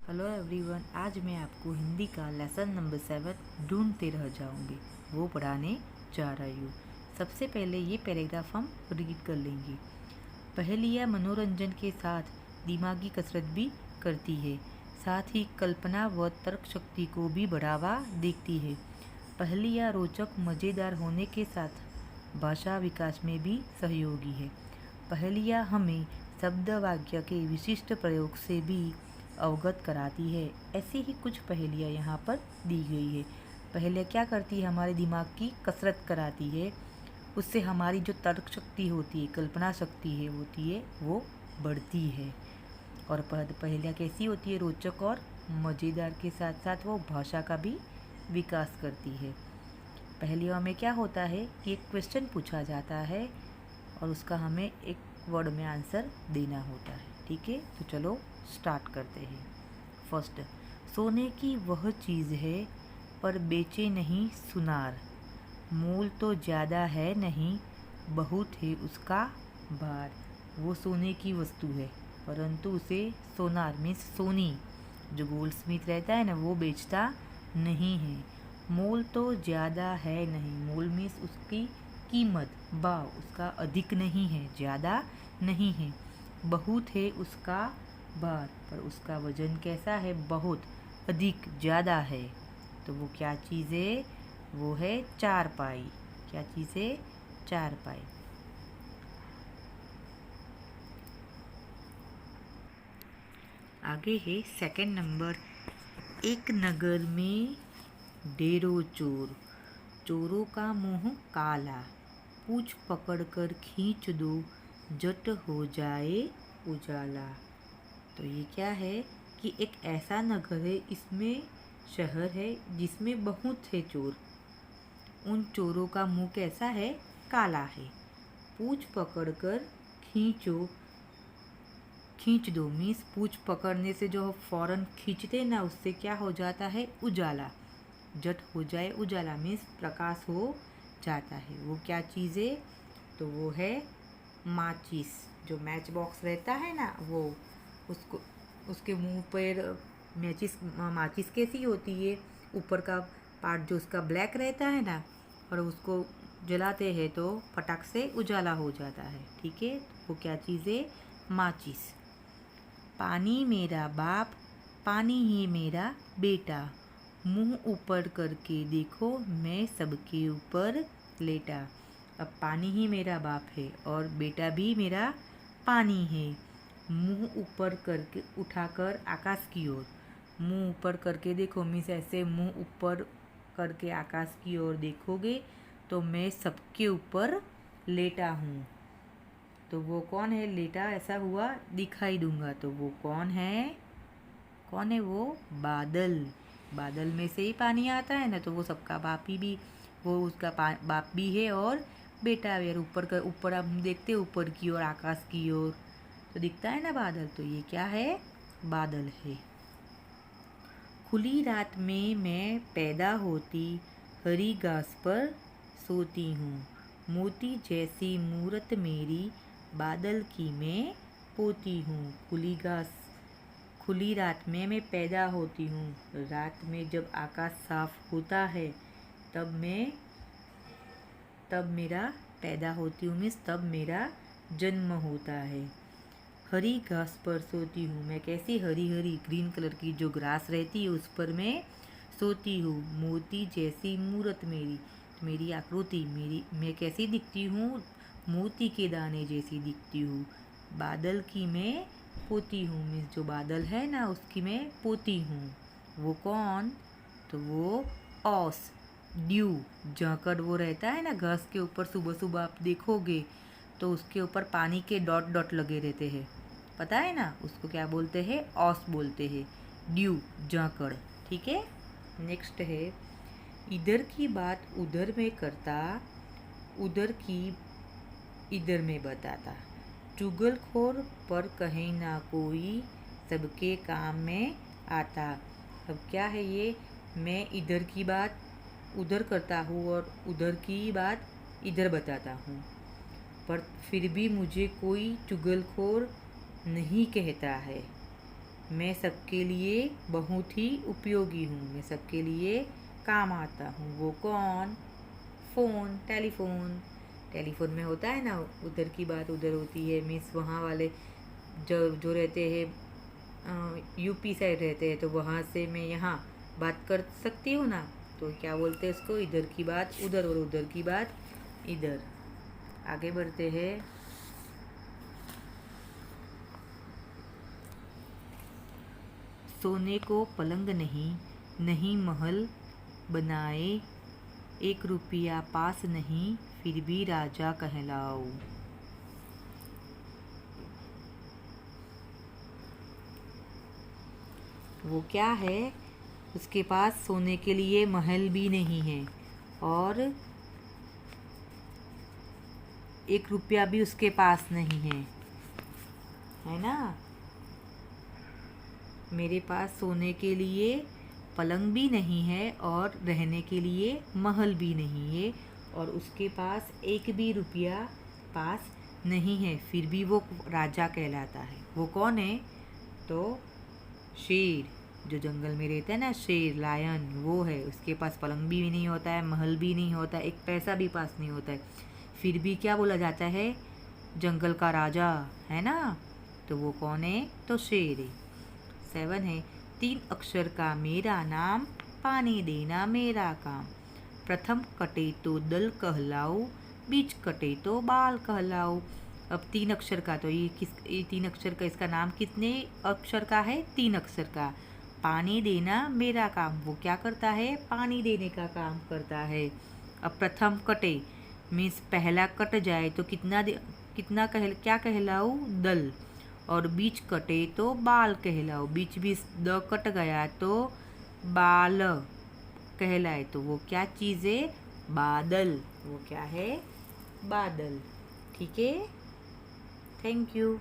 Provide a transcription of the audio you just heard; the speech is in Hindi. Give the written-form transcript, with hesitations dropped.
हेलो एवरीवन, आज मैं आपको हिंदी का लेसन नंबर 7 ढूंढते रह जाऊंगी वो पढ़ाने जा रही हूँ। सबसे पहले ये पैराग्राफ हम रीड कर लेंगे। पहेलियाँ मनोरंजन के साथ दिमागी कसरत भी करती है, साथ ही कल्पना व तर्क शक्ति को भी बढ़ावा देती है। पहेलियाँ रोचक मज़ेदार होने के साथ भाषा विकास में भी सहयोगी है। पहेलियाँ हमें शब्द वाक्य के विशिष्ट प्रयोग से भी अवगत कराती है। ऐसी ही कुछ पहेलियाँ यहाँ पर दी गई है। पहेलियाँ क्या करती है? हमारे दिमाग की कसरत कराती है, उससे हमारी जो तर्क शक्ति होती है, कल्पना शक्ति है वो बढ़ती है। और पहेलियाँ कैसी होती है? रोचक और मज़ेदार के साथ साथ वो भाषा का भी विकास करती है। पहेलियों में क्या होता है कि एक क्वेश्चन पूछा जाता है और उसका हमें एक वर्ड में आंसर देना होता है। ठीक है, तो चलो स्टार्ट करते हैं। फर्स्ट, सोने की वह चीज़ है पर बेचे नहीं सुनार, मोल तो ज़्यादा है नहीं, बहुत है उसका भार। वो सोने की वस्तु है परंतु उसे सोनार मीन्स सोनी जो गोल्ड स्मिथ रहता है ना, वो बेचता नहीं है। मोल तो ज़्यादा है नहीं, मोल मीन्स उसकी कीमत, भाव उसका अधिक नहीं है, ज़्यादा नहीं है। बहुत है उसका भार, पर उसका वजन कैसा है? बहुत अधिक, ज़्यादा है। तो वो क्या चीज़ है? वो है चारपाई। क्या चीज़ है? चारपाई। आगे है सेकंड नंबर। एक नगर में ढेरों चोर, चोरों का मुंह काला, पूछ पकड़ कर खींच दो, झट हो जाए उजाला। तो ये क्या है कि एक ऐसा नगर है, इसमें शहर है जिसमें बहुत है चोर। उन चोरों का मुंह कैसा है? काला है। पूछ पकड़ कर खींचो, खींच दो मीन्स पूछ पकड़ने से जो फौरन खींचते ना, उससे क्या हो जाता है? उजाला। झट हो जाए उजाला मीन्स प्रकाश हो जाता है। वो क्या चीज़ है? तो वो है माचिस। जो मैच बॉक्स रहता है ना, वो उसको उसके मुंह पर माचिस कैसी होती है? ऊपर का पार्ट जो उसका ब्लैक रहता है ना, और उसको जलाते हैं तो फटाक से उजाला हो जाता है। ठीक है, वो क्या चीज़ है? माचिस। पानी मेरा बाप, पानी ही मेरा बेटा, मुंह ऊपर करके देखो मैं सबके ऊपर लेटा। अब पानी ही मेरा बाप है और बेटा भी मेरा पानी है। मुंह ऊपर करके उठाकर आकाश की ओर, मुंह ऊपर करके देखो मीन्स ऐसे मुंह ऊपर करके आकाश की ओर देखोगे तो मैं सबके ऊपर लेटा हूँ। तो वो कौन है? लेटा ऐसा हुआ दिखाई दूंगा। तो वो कौन है? कौन है वो? बादल। बादल में से ही पानी आता है ना, तो वो सबका बाप ही भी, वो उसका बाप भी है और बेटा भी। और ऊपर हम देखते हैं ऊपर की ओर, आकाश की ओर, तो दिखता है ना बादल। तो ये क्या है? बादल है। खुली रात में मैं पैदा होती, हरी घास पर सोती हूँ, मोती जैसी मूरत मेरी, बादल की मैं पोती हूँ। खुली रात में मैं पैदा होती हूँ। रात में जब आकाश साफ होता है तब मेरा पैदा होती हूँ मीन्स तब मेरा जन्म होता है। हरी घास पर सोती हूँ, मैं कैसी? हरी हरी ग्रीन कलर की जो ग्रास रहती है उस पर मैं सोती हूँ। मोती जैसी मूरत मेरी, मेरी आकृति, मैं कैसी दिखती हूँ? मोती के दाने जैसी दिखती हूँ। बादल की मैं पोती हूँ मीन्स जो बादल है ना, उसकी मैं पोती हूँ। वो कौन? तो वो ऑस, ड्यू, जाकड़ वो रहता है ना घास के ऊपर, सुबह सुबह आप देखोगे तो उसके ऊपर पानी के डॉट डॉट लगे रहते हैं, पता है ना? उसको क्या बोलते हैं? ऑस बोलते हैं। ड्यू, जाकड़। ठीक है, नेक्स्ट है। इधर की बात उधर में करता, उधर की इधर में बताता, चुगलखोर पर कहीं ना कोई, सबके काम में आता। अब क्या है ये? मैं इधर की बात उधर करता हूँ और उधर की बात इधर बताता हूँ, पर फिर भी मुझे कोई चुगलखोर नहीं कहता है। मैं सबके लिए बहुत ही उपयोगी हूँ, मैं सबके लिए काम आता हूँ। वो कौन? Phone, telephone. टेलीफोन में होता है ना, उधर की बात उधर होती है, मीन्स वहाँ वाले जो जो रहते हैं यूपी साइड रहते हैं, तो वहाँ से मैं यहाँ बात कर सकती हूँ ना, तो क्या बोलते हैं इसको? इधर की बात उधर और उधर की बात इधर। आगे बढ़ते हैं। सोने को पलंग नहीं, नहीं महल बनाए, 1 रुपया पास नहीं, फिर भी राजा कहलाओ। वो क्या है? उसके पास सोने के लिए महल भी नहीं है और 1 रुपया भी उसके पास नहीं है ना। मेरे पास सोने के लिए पलंग भी नहीं है और रहने के लिए महल भी नहीं है, और उसके पास 1 भी रुपया पास नहीं है, फिर भी वो राजा कहलाता है। वो कौन है? तो शेर, जो जंगल में रहता है ना, शेर, लायन, वो है। उसके पास पलंग भी नहीं होता है, महल भी नहीं होता है, 1 पैसा भी पास नहीं होता है, फिर भी क्या बोला जाता है? जंगल का राजा, है ना। तो वो कौन है? तो शेर है। 7 है, 3 अक्षर का मेरा नाम, पानी देना मेरा काम। प्रथम कटे तो दल कहलाओ, बीच कटे तो बाल कहलाओ। अब 3 अक्षर का, तो ये 3 अक्षर का, इसका नाम कितने अक्षर का है? 3 अक्षर का। पानी देना मेरा काम, वो क्या करता है? पानी देने का काम करता है। अब प्रथम कटे मीन्स पहला कट जाए तो क्या कहलाऊ? दल। और बीच कटे तो बाल कहलाओ, बीच बीच द कट गया तो बाल कहलाए। तो वो क्या चीज़ है? बादल। वो क्या है? बादल। ठीक है, थैंक यू।